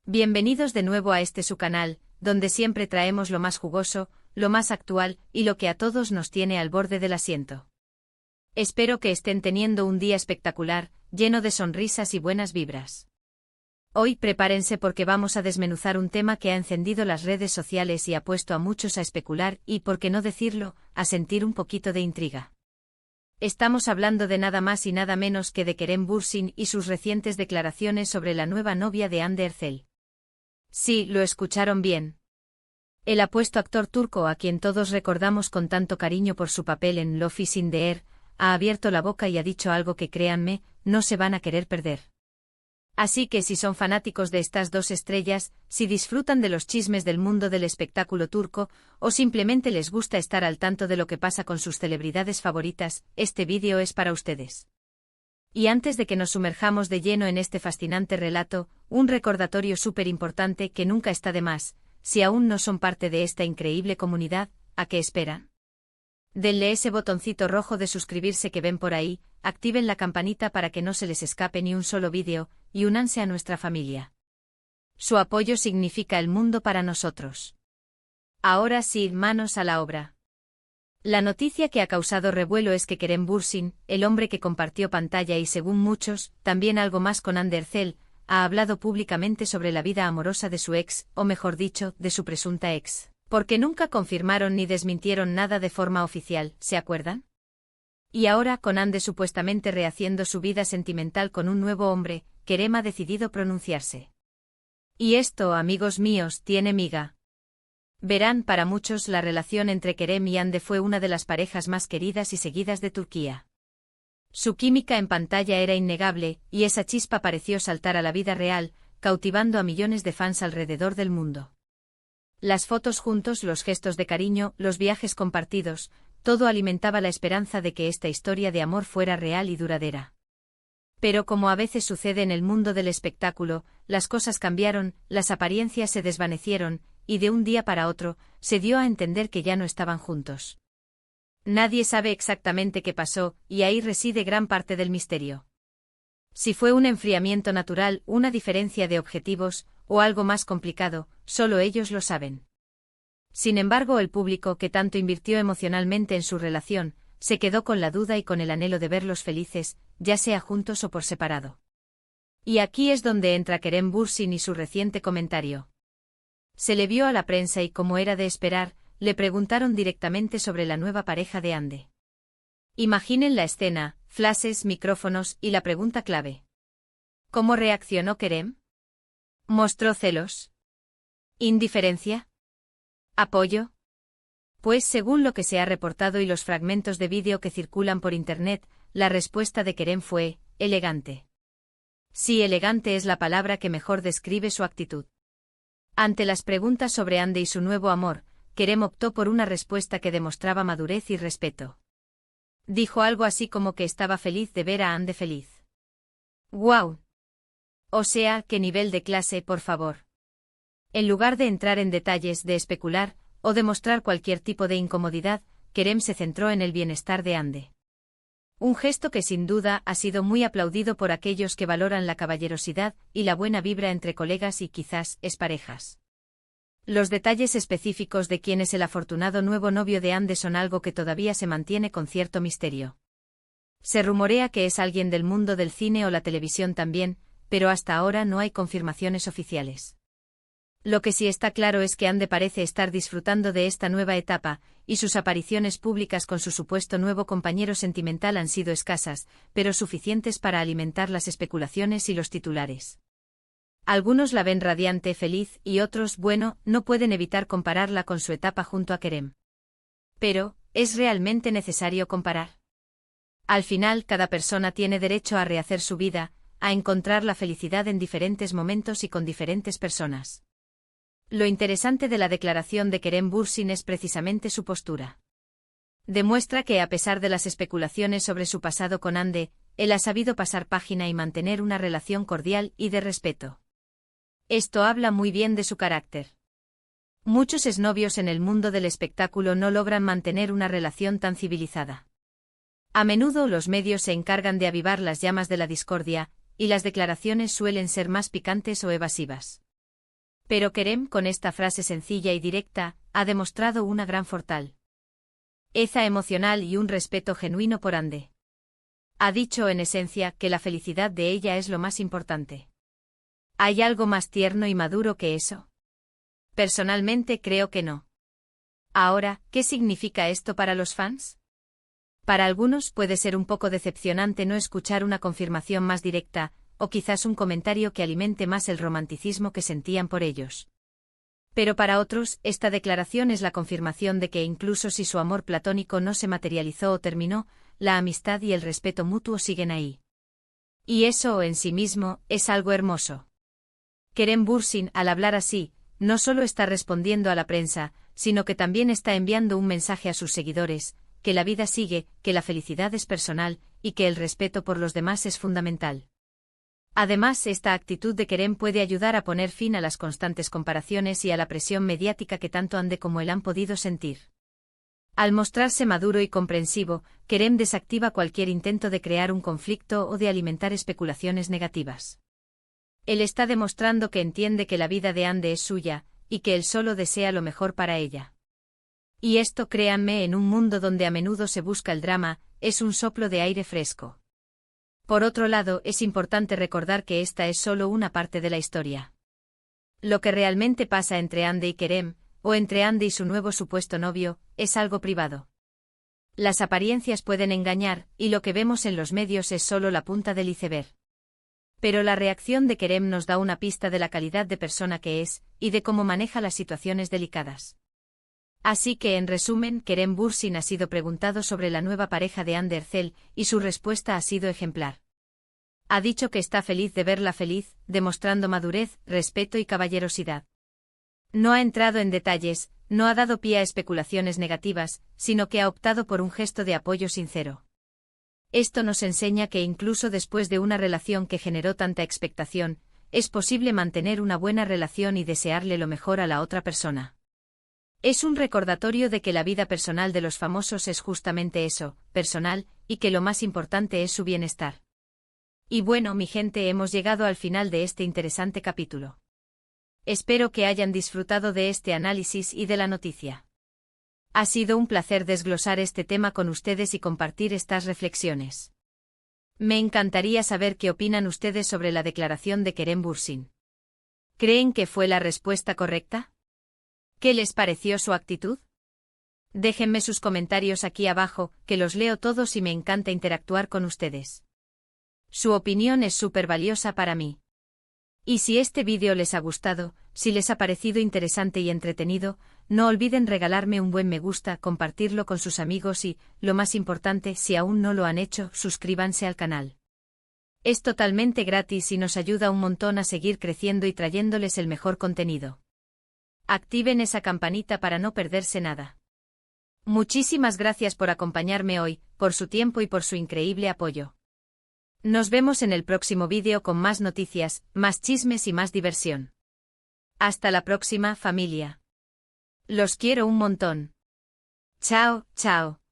Bienvenidos de nuevo a este su canal, donde siempre traemos lo más jugoso, lo más actual y lo que a todos nos tiene al borde del asiento. Espero que estén teniendo un día espectacular, lleno de sonrisas y buenas vibras. Hoy prepárense porque vamos a desmenuzar un tema que ha encendido las redes sociales y ha puesto a muchos a especular y, por qué no decirlo, a sentir un poquito de intriga. Estamos hablando de nada más y nada menos que de Kerem Bürsin y sus recientes declaraciones sobre la nueva novia de Hande Erçel. Sí, lo escucharon bien. El apuesto actor turco a quien todos recordamos con tanto cariño por su papel en Love is in the Air, ha abierto la boca y ha dicho algo que, créanme, no se van a querer perder. Así que si son fanáticos de estas dos estrellas, si disfrutan de los chismes del mundo del espectáculo turco, o simplemente les gusta estar al tanto de lo que pasa con sus celebridades favoritas, este vídeo es para ustedes. Y antes de que nos sumerjamos de lleno en este fascinante relato, un recordatorio súper importante que nunca está de más: si aún no son parte de esta increíble comunidad, ¿a qué esperan? Denle ese botoncito rojo de suscribirse que ven por ahí, activen la campanita para que no se les escape ni un solo vídeo, y únanse a nuestra familia. Su apoyo significa el mundo para nosotros. Ahora sí, manos a la obra. La noticia que ha causado revuelo es que Kerem Bürsin, el hombre que compartió pantalla y según muchos, también algo más con Hande Erçel, ha hablado públicamente sobre la vida amorosa de su ex, o mejor dicho, de su presunta ex, porque nunca confirmaron ni desmintieron nada de forma oficial, ¿se acuerdan? Y ahora, con Hande supuestamente rehaciendo su vida sentimental con un nuevo hombre, Kerem ha decidido pronunciarse. Y esto, amigos míos, tiene miga. Verán, para muchos la relación entre Kerem y Hande fue una de las parejas más queridas y seguidas de Turquía. Su química en pantalla era innegable, y esa chispa pareció saltar a la vida real, cautivando a millones de fans alrededor del mundo. Las fotos juntos, los gestos de cariño, los viajes compartidos, todo alimentaba la esperanza de que esta historia de amor fuera real y duradera. Pero como a veces sucede en el mundo del espectáculo, las cosas cambiaron, las apariencias se desvanecieron, y de un día para otro, se dio a entender que ya no estaban juntos. Nadie sabe exactamente qué pasó, y ahí reside gran parte del misterio. Si fue un enfriamiento natural, una diferencia de objetivos, o algo más complicado, solo ellos lo saben. Sin embargo, el público que tanto invirtió emocionalmente en su relación, se quedó con la duda y con el anhelo de verlos felices, ya sea juntos o por separado. Y aquí es donde entra Kerem Bürsin y su reciente comentario. Se le vio a la prensa y, como era de esperar, le preguntaron directamente sobre la nueva pareja de Hande. Imaginen la escena, flashes, micrófonos y la pregunta clave. ¿Cómo reaccionó Kerem? ¿Mostró celos? ¿Indiferencia? ¿Apoyo? Pues según lo que se ha reportado y los fragmentos de vídeo que circulan por internet, la respuesta de Kerem fue elegante. Sí, elegante es la palabra que mejor describe su actitud. Ante las preguntas sobre Hande y su nuevo amor, Kerem optó por una respuesta que demostraba madurez y respeto. Dijo algo así como que estaba feliz de ver a Hande feliz. ¡Guau! O sea, ¿qué nivel de clase, por favor? En lugar de entrar en detalles, de especular, o demostrar cualquier tipo de incomodidad, Kerem se centró en el bienestar de Hande. Un gesto que sin duda ha sido muy aplaudido por aquellos que valoran la caballerosidad y la buena vibra entre colegas y quizás exparejas. Los detalles específicos de quién es el afortunado nuevo novio de Hande son algo que todavía se mantiene con cierto misterio. Se rumorea que es alguien del mundo del cine o la televisión también, pero hasta ahora no hay confirmaciones oficiales. Lo que sí está claro es que Hande parece estar disfrutando de esta nueva etapa, y sus apariciones públicas con su supuesto nuevo compañero sentimental han sido escasas, pero suficientes para alimentar las especulaciones y los titulares. Algunos la ven radiante, feliz, y otros, bueno, no pueden evitar compararla con su etapa junto a Kerem. Pero, ¿es realmente necesario comparar? Al final, cada persona tiene derecho a rehacer su vida, a encontrar la felicidad en diferentes momentos y con diferentes personas. Lo interesante de la declaración de Kerem Bürsin es precisamente su postura. Demuestra que, a pesar de las especulaciones sobre su pasado con Hande, él ha sabido pasar página y mantener una relación cordial y de respeto. Esto habla muy bien de su carácter. Muchos exnovios en el mundo del espectáculo no logran mantener una relación tan civilizada. A menudo los medios se encargan de avivar las llamas de la discordia, y las declaraciones suelen ser más picantes o evasivas. Pero Kerem, con esta frase sencilla y directa, ha demostrado una gran fortaleza emocional y un respeto genuino por Ande. Ha dicho en esencia que la felicidad de ella es lo más importante. ¿Hay algo más tierno y maduro que eso? Personalmente creo que no. Ahora, ¿qué significa esto para los fans? Para algunos puede ser un poco decepcionante no escuchar una confirmación más directa, o quizás un comentario que alimente más el romanticismo que sentían por ellos. Pero para otros, esta declaración es la confirmación de que incluso si su amor platónico no se materializó o terminó, la amistad y el respeto mutuo siguen ahí. Y eso en sí mismo es algo hermoso. Kerem Bürsin, al hablar así, no solo está respondiendo a la prensa, sino que también está enviando un mensaje a sus seguidores, que la vida sigue, que la felicidad es personal, y que el respeto por los demás es fundamental. Además, esta actitud de Kerem puede ayudar a poner fin a las constantes comparaciones y a la presión mediática que tanto Ande como él han podido sentir. Al mostrarse maduro y comprensivo, Kerem desactiva cualquier intento de crear un conflicto o de alimentar especulaciones negativas. Él está demostrando que entiende que la vida de Ande es suya, y que él solo desea lo mejor para ella. Y esto, créanme, en un mundo donde a menudo se busca el drama, es un soplo de aire fresco. Por otro lado, es importante recordar que esta es solo una parte de la historia. Lo que realmente pasa entre Ande y Kerem, o entre Ande y su nuevo supuesto novio, es algo privado. Las apariencias pueden engañar, y lo que vemos en los medios es solo la punta del iceberg. Pero la reacción de Kerem nos da una pista de la calidad de persona que es, y de cómo maneja las situaciones delicadas. Así que, en resumen, Kerem Bürsin ha sido preguntado sobre la nueva pareja de Ande Erçel, y su respuesta ha sido ejemplar. Ha dicho que está feliz de verla feliz, demostrando madurez, respeto y caballerosidad. No ha entrado en detalles, no ha dado pie a especulaciones negativas, sino que ha optado por un gesto de apoyo sincero. Esto nos enseña que incluso después de una relación que generó tanta expectación, es posible mantener una buena relación y desearle lo mejor a la otra persona. Es un recordatorio de que la vida personal de los famosos es justamente eso, personal, y que lo más importante es su bienestar. Y bueno, mi gente, hemos llegado al final de este interesante capítulo. Espero que hayan disfrutado de este análisis y de la noticia. Ha sido un placer desglosar este tema con ustedes y compartir estas reflexiones. Me encantaría saber qué opinan ustedes sobre la declaración de Kerem Bürsin. ¿Creen que fue la respuesta correcta? ¿Qué les pareció su actitud? Déjenme sus comentarios aquí abajo, que los leo todos y me encanta interactuar con ustedes. Su opinión es súper valiosa para mí. Y si este vídeo les ha gustado, si les ha parecido interesante y entretenido, no olviden regalarme un buen me gusta, compartirlo con sus amigos y, lo más importante, si aún no lo han hecho, suscríbanse al canal. Es totalmente gratis y nos ayuda un montón a seguir creciendo y trayéndoles el mejor contenido. Activen esa campanita para no perderse nada. Muchísimas gracias por acompañarme hoy, por su tiempo y por su increíble apoyo. Nos vemos en el próximo vídeo con más noticias, más chismes y más diversión. Hasta la próxima, familia. Los quiero un montón. Chao, chao.